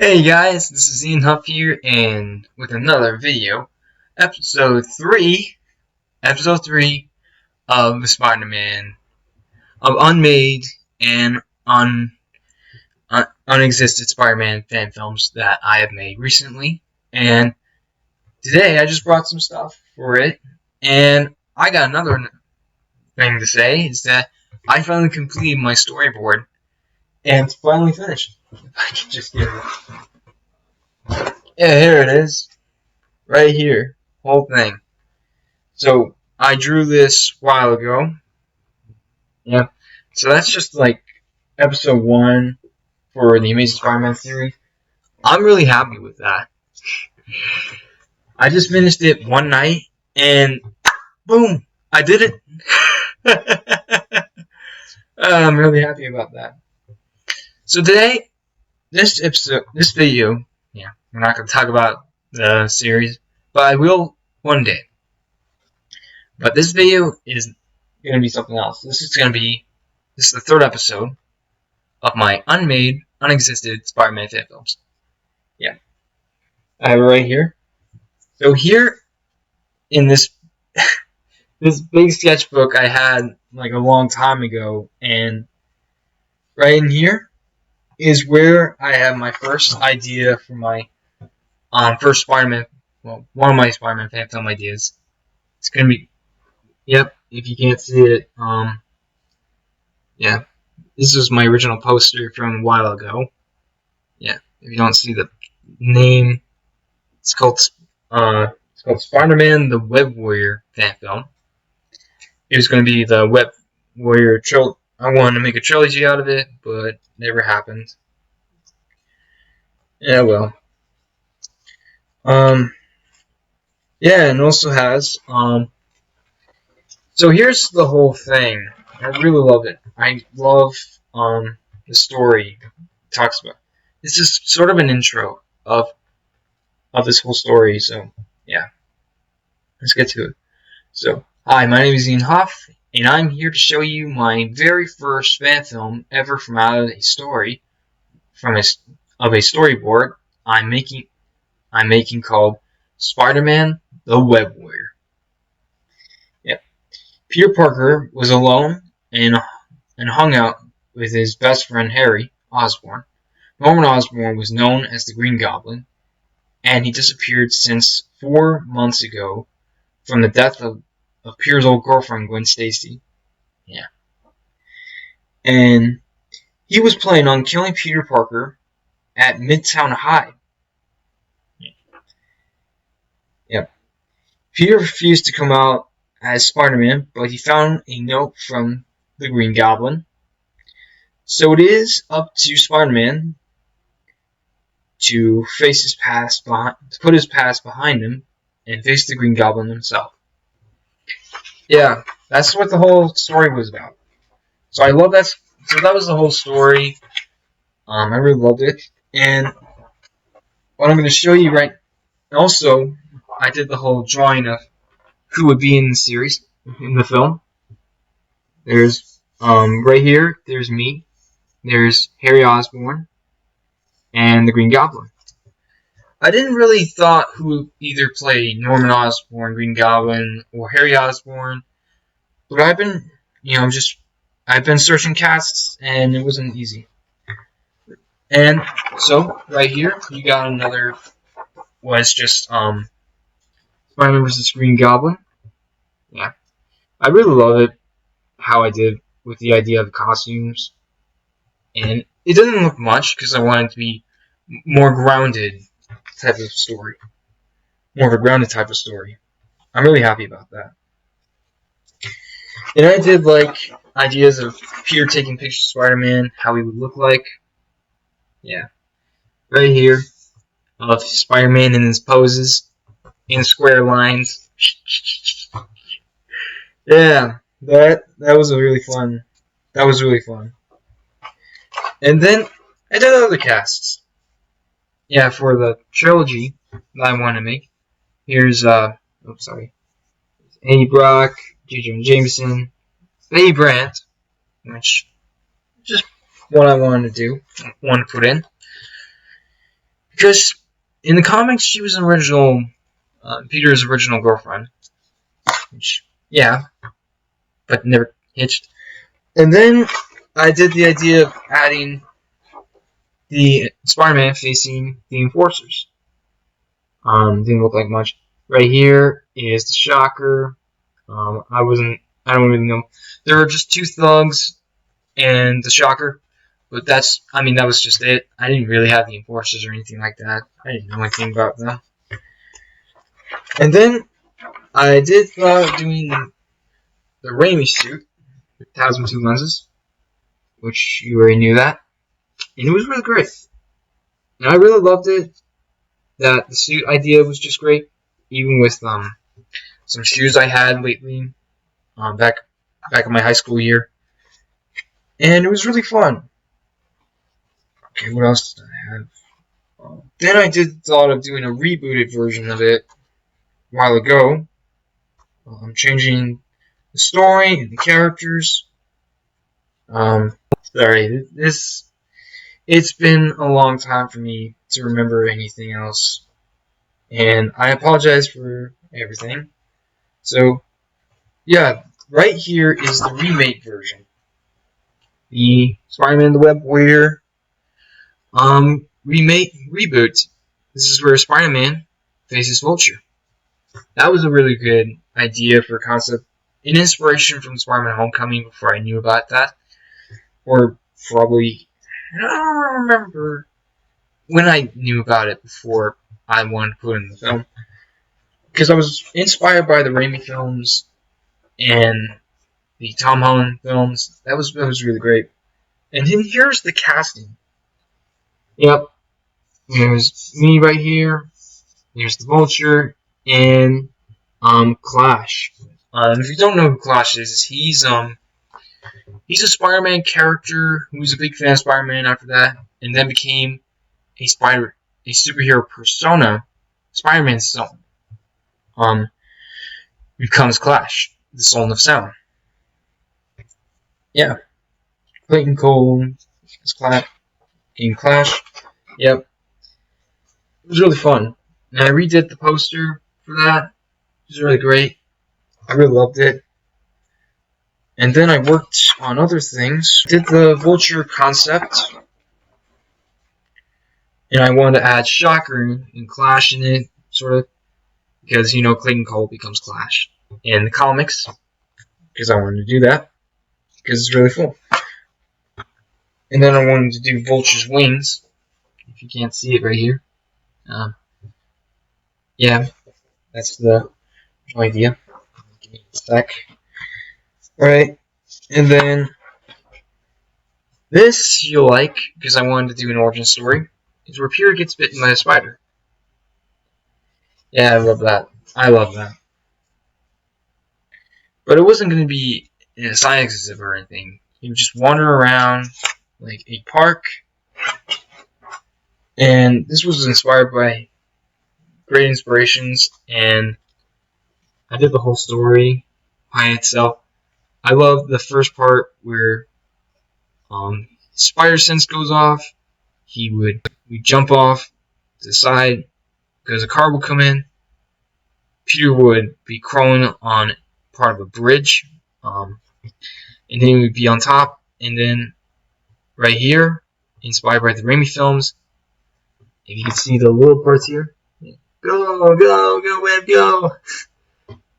Hey guys, this is Ian Huff here, and with another video, episode 3 of Spider-Man, of Unmade and Unexisted Spider-Man fan films that I have made recently. And today I just brought some stuff for it, and I got another thing to say, is that I finally completed my storyboard, and it's finally finished. If I can just get it. Yeah, here it is. Right here. Whole thing. So, I drew this a while ago. Yeah. So that's just like episode 1 for the Amazing Spider-Man series. I'm really happy with that. I just finished it one night, and boom! I did it! I'm really happy about that. So today, this video, yeah, we're not going to talk about the series, but I will one day. But this video is going to be something else. This is the third episode of my unmade, unexisted Spider-Man fan films. Yeah. I have it right here. So here, in this this big sketchbook I had like a long time ago, and right in here is where I have my first idea for my first Spider-Man, well, one of my Spider-Man fan film ideas. It's going to be, yep, if you can't see it, yeah. This is my original poster from a while ago. Yeah, if you don't see the name, it's called Spider-Man: The Web Warrior fan film. It was going to be the Web Warrior trilogy. I wanted to make a trilogy out of it, but never happened. Yeah, well. Yeah, and also has so here's the whole thing. I really love it. I love the story it talks about. This is sort of an intro of this whole story. So yeah, let's get to it. So hi, my name is Ian Huff, and I'm here to show you my very first fan film ever from out of a story of a storyboard I'm making called Spider-Man: The Web Warrior. Yep. Peter Parker was alone and hung out with his best friend Harry Osborn. Norman Osborn was known as the Green Goblin, and he disappeared since 4 months ago from the death of Peter's old girlfriend, Gwen Stacy. Yeah. And he was planning on killing Peter Parker at Midtown High. Yep. Peter refused to come out as Spider-Man, but he found a note from the Green Goblin. So it is up to Spider-Man to face his past to put his past behind him and face the Green Goblin himself. Yeah, that's what the whole story was about. So I love that. So that was the whole story. I really loved it. And what I'm going to show you right. Also, I did the whole drawing of who would be in the series, in the film. There's right here. There's me. There's Harry Osborn and the Green Goblin. I didn't really thought who would either play Norman Osborn, Green Goblin, or Harry Osborn, but I've been, I've been searching casts, and it wasn't easy. And so right here, you got another. Was just Spider-Man vs. Green Goblin. Yeah, I really love it. How I did with the idea of the costumes, and it didn't look much because I wanted it to be more grounded type of story, more of a grounded type of story. I'm really happy about that. And I did like ideas of Peter taking pictures of Spider-Man, how he would look like. Yeah, right here of Spider-Man in his poses in square lines. Yeah, that was really fun. That was really fun. And then I did other casts. Yeah, for the trilogy that I want to make. Here's Eddie Brock, J. Jonah Jameson, Betty Brant, which is just what I wanted to put in. Because in the comics, she was an original, Peter's original girlfriend. Which, yeah, but never hitched. And then I did the idea of adding the Spider-Man facing the Enforcers. Didn't look like much. Right here is the Shocker. I don't really know. There were just two thugs and the Shocker. But that was just it. I didn't really have the Enforcers or anything like that. I didn't know anything about them. And then I did doing the Raimi suit with 1002 lenses, which you already knew that. And it was really great. And I really loved it. That the suit idea was just great. Even with some shoes I had lately, back in my high school year. And it was really fun. Okay, what else did I have? Then I thought of doing a rebooted version of it a while ago. Changing the story and the characters. Sorry, it's been a long time for me to remember anything else. And I apologize for everything. So, yeah, right here is the remake version. The Spider-Man the Web Warrior reboot. This is where Spider-Man faces Vulture. That was a really good idea for a concept. An inspiration from Spider-Man Homecoming before I knew about that. Or probably, I don't remember when I knew about it before I wanted to put it in the film. Because I was inspired by the Raimi films and the Tom Holland films. That was really great. And then here's the casting. Yep. There's me right here. There's the Vulture and Clash. If you don't know who Clash is, he's a Spider-Man character who was a big fan of Spider-Man after that, and then became a superhero persona, Spider-Man's son. Becomes Clash, the Soul of Sound. Yeah. Clayton Cole is Clash. Game Clash. Yep. It was really fun. And I redid the poster for that. It was really great. I really loved it. And then I worked on other things. Did the Vulture concept. And I wanted to add Shocker and Clash in it, sort of. Because, Clayton Cole becomes Clash in the comics. Because I wanted to do that. Because it's really cool. And then I wanted to do Vulture's wings. If you can't see it right here. Yeah, that's the idea. Give me a sec. Alright, and then this you'll like, because I wanted to do an origin story, is where Peter gets bitten by a spider. Yeah, I love that. I love that. But it wasn't going to be in a science exhibit or anything. He would just wander around, like a park. And this was inspired by great inspirations, and I did the whole story by itself. I love the first part where spider sense goes off. We'd jump off to the side because a car would come in. Peter would be crawling on part of a bridge, and then he would be on top. And then right here, inspired by the Raimi films, if you can see the little parts here, go, Web, go!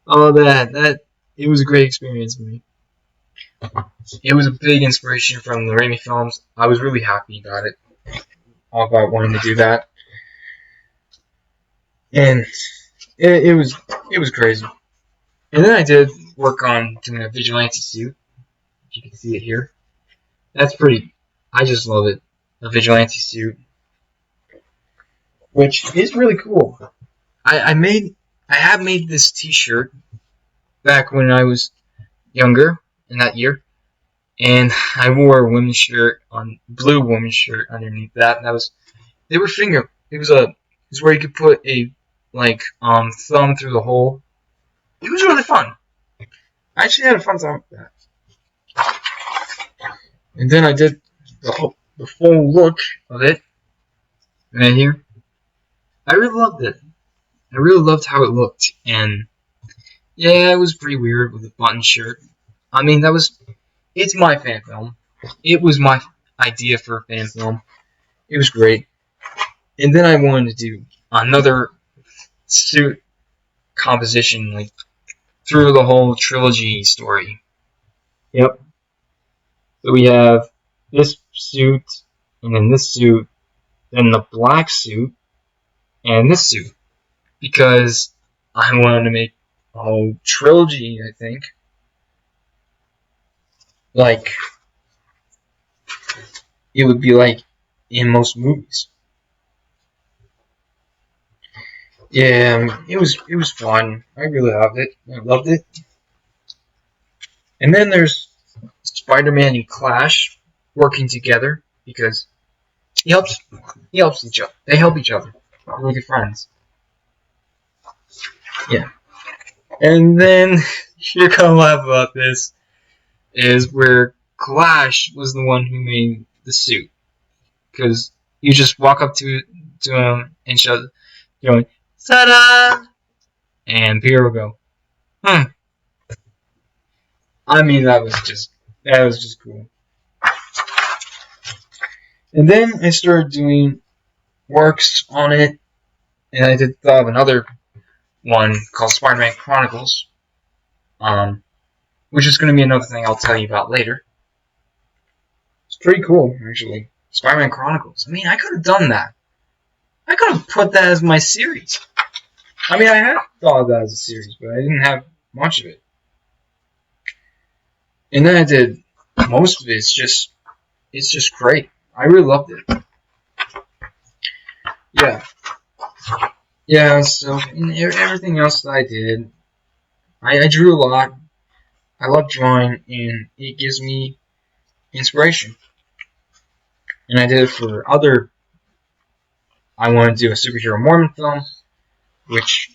All that it was a great experience for me. It was a big inspiration from the Raimi films. I was really happy about it. All about wanting to do that. And it was crazy. And then I did work on doing a vigilante suit. If you can see it here. That's pretty. I just love it. A vigilante suit. Which is really cool. I have made this t-shirt back when I was younger in that year. And I wore a women's shirt blue women's shirt underneath that. It was where you could put a thumb through the hole. It was really fun. I actually had a fun time with that. And then I did the full look of it right here. I really loved it. I really loved how it looked, and yeah, it was pretty weird with the button shirt. I mean, it's my fan film. It was my idea for a fan film. It was great. And then I wanted to do another suit composition, like through the whole trilogy story. Yep. So we have this suit, and then this suit, then the black suit, and this suit. Because I wanted to make a whole trilogy, I think. Like, it would be like in most movies. Yeah, it was fun. I really loved it. I loved it. And then there's Spider-Man and Clash working together because he helps he helps each other. They help each other. They're really good friends. Yeah. And then you're gonna laugh about this is where Clash was the one who made the suit because you just walk up to him and show, going, ta-da, and Peter will go, hmm. I mean, that was just cool. And then I started doing works on it, and I did thought of another one called Spider-Man Chronicles, which is going to be another thing I'll tell you about later. It's pretty cool, actually. Spider-Man Chronicles. I mean, I could have done that. I could have put that as my series. I mean, I had thought of that as a series, but I didn't have much of it. And then I did most of it. It's just great. I really loved it. Yeah. Yeah, so everything else that I did, I drew a lot. I love drawing, and it gives me inspiration. And I did it for other. I wanted to do a superhero Mormon film, which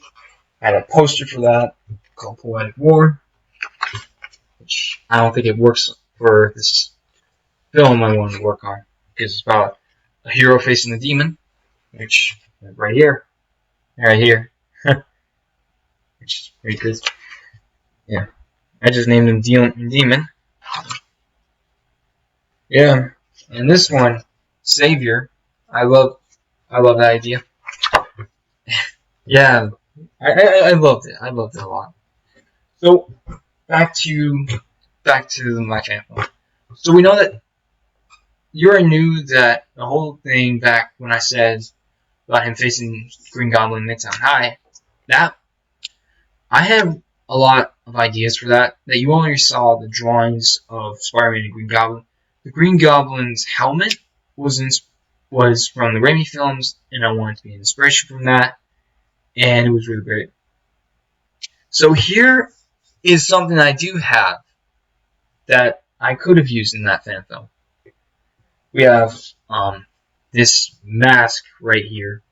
I had a poster for that called Poetic War, which I don't think it works for this film I wanted to work on because it's about a hero facing a demon, which right here, which is very good. Yeah, I just named him Demon. Yeah, and this one, Savior, I love, I love that idea. Yeah, I loved it. I loved it a lot. So back to my channel. So we know that you already knew that the whole thing back when I said about him facing Green Goblin Midtown High. That I have a lot of ideas for that. That you already saw the drawings of Spider-Man and Green Goblin. The Green Goblin's helmet was from the Raimi films, and I wanted to be an inspiration from that, and it was really great. So here is something I do have that I could have used in that fan film. We have this mask right here.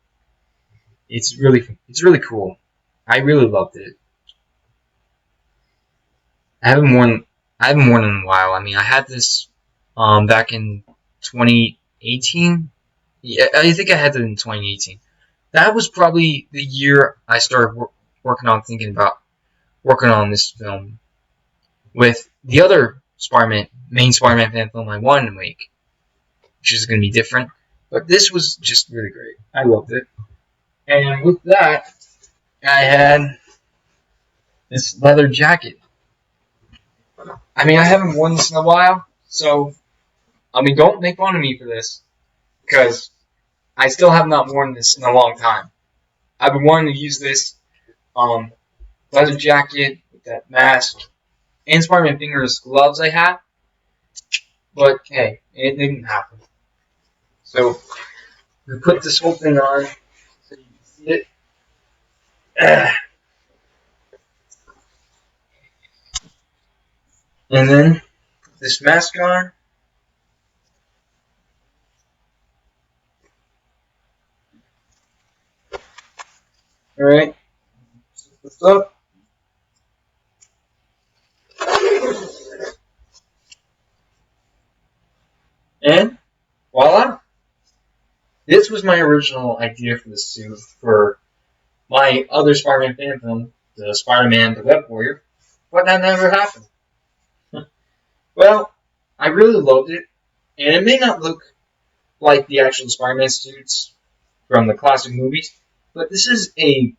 It's really cool. I really loved it. I haven't worn I haven't worn it in a while. I mean, I had this back in 2018. Yeah, I think I had it in 2018. That was probably the year I started working on thinking about working on this film with the other main Spider-Man fan film I wanted to make, which is going to be different. But this was just really great. I loved it. And with that, I had this leather jacket. I mean, I haven't worn this in a while, so I mean, don't make fun of me for this, because I still have not worn this in a long time. I've been wanting to use this leather jacket with that mask and Spider-Man fingers gloves I have, but hey, it didn't happen. So we put this whole thing on so you can see it. And then this mask on. Alright, what's up? And voila! This was my original idea for the suit for my other Spider-Man fan film, the Spider-Man the Web Warrior, but that never happened. Well, I really loved it, and it may not look like the actual Spider-Man suits from the classic movies, but this is an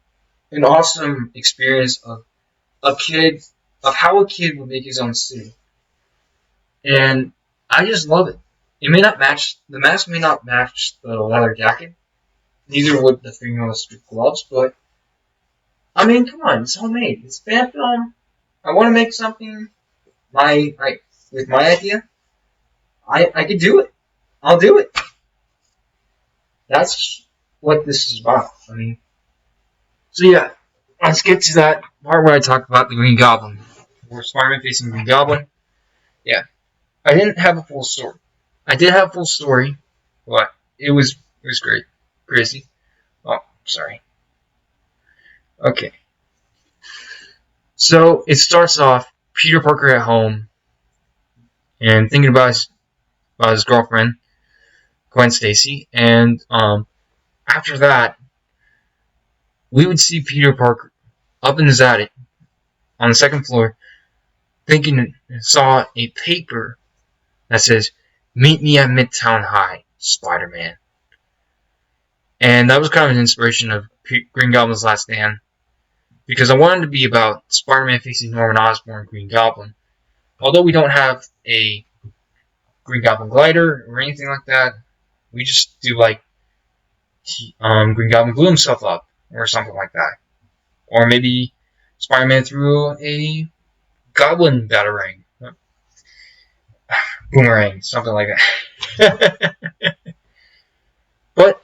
awesome experience of a kid, of how a kid would make his own suit. And I just love it. It may not match, the mask may not match the leather jacket, neither would the fingerless gloves, but I mean, come on, it's homemade. It's fan film. I want to make something with my idea. I could do it. I'll do it. That's what this is about. I mean, so yeah, let's get to that part where I talk about the Green Goblin. Or Spider-Man facing Green Goblin. Yeah, I didn't have a full story. I did have a full story, but it was great. Crazy. Oh, sorry. Okay. So it starts off Peter Parker at home and thinking about his girlfriend, Gwen Stacy, and after that, we would see Peter Parker up in his attic on the second floor, thinking saw a paper that says, "Meet me at Midtown High, Spider-Man." And that was kind of an inspiration of Green Goblin's Last Stand, because I wanted to be about Spider-Man facing Norman Osborn, Green Goblin. Although we don't have a Green Goblin glider or anything like that, we just do like Green Goblin blew himself up or something like that. Or maybe Spider-Man threw a Goblin batarang. Boomerang, something like that. But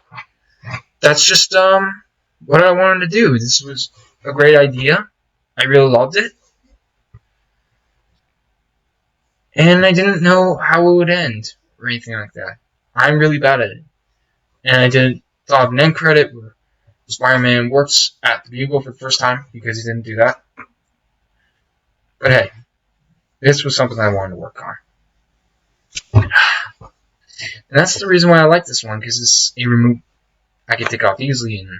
that's just what I wanted to do. This was a great idea. I really loved it. And I didn't know how it would end or anything like that. I'm really bad at it. And I didn't thought of an end credit where Spider-Man works at the Bugle for the first time because he didn't do that. But hey, this was something I wanted to work on. And that's the reason why I like this one, because it's a remove. I can take it off easily, and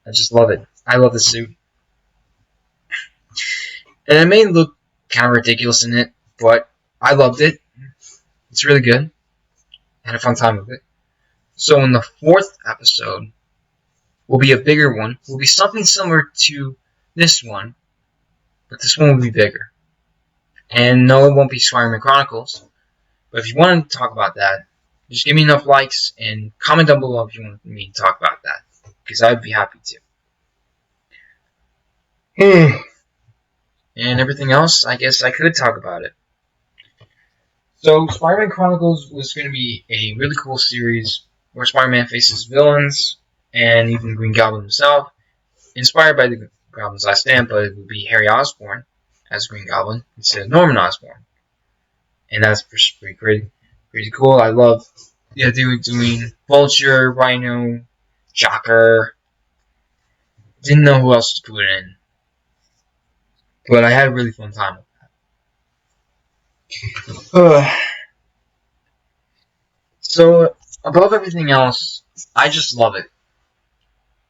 I just love it. I love the suit. And it may look kind of ridiculous in it, but I loved it. It's really good. I had a fun time with it. So in the fourth episode, will be a bigger one. Will be something similar to this one, but this one will be bigger. And no, it won't be Spider-Man Chronicles. But if you want to talk about that, just give me enough likes and comment down below if you want me to talk about that, because I'd be happy to. And everything else, I guess I could talk about it. So, Spider-Man Chronicles was going to be a really cool series where Spider-Man faces villains and even Green Goblin himself, inspired by the Goblin's Last Stand, but it would be Harry Osborn as Green Goblin instead of Norman Osborn. And that's pretty cool. I love the idea of doing Vulture, Rhino, Shocker. Didn't know who else to put in, but I had a really fun time with that. So, above everything else, I just love it.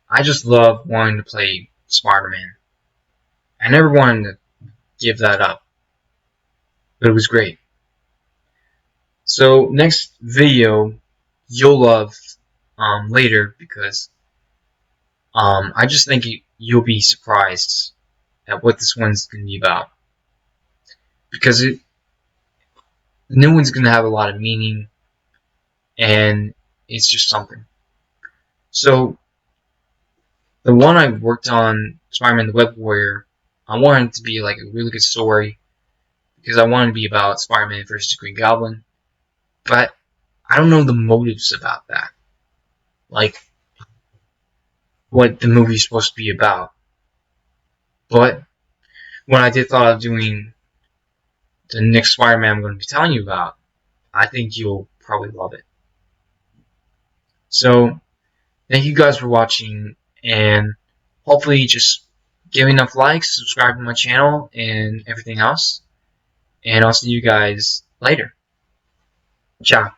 I just love wanting to play Spider-Man. I never wanted to give that up, but it was great. So, next video, you'll love later, because I just think you'll be surprised at what this one's going to be about. Because the new one's going to have a lot of meaning, and it's just something. So, the one I worked on, Spider-Man the Web Warrior, I wanted it to be like a really good story, because I wanted to be about Spider-Man versus Green Goblin. But I don't know the motives about that. Like, what the movie's supposed to be about. But when I did thought of doing the next Spider-Man I'm going to be telling you about, I think you'll probably love it. So, thank you guys for watching, and hopefully just give me enough likes, subscribe to my channel, and everything else. And I'll see you guys later. Ciao.